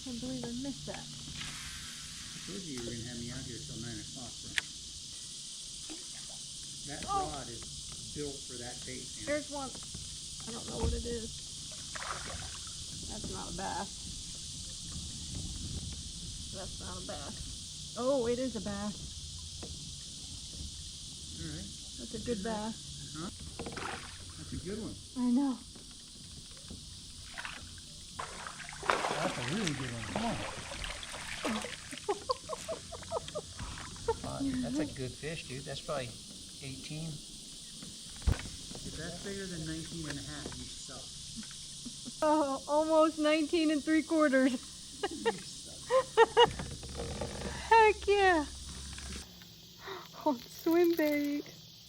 can't believe I missed that. I told you were going to have me out here till 9 o'clock, bro. That rod is built for that bait, man. Here's one. I don't know what it is. That's not a bass. That's not a bass. Oh, it is a bass. All right. That's a good bass. Huh? That's a good one. I know. That's a really good one. Come on. That's a good fish, dude. That's probably 18. If that's bigger than 19 and a half, you suck. Oh, almost 19 3/4. You suck. Heck yeah. On Swimbait.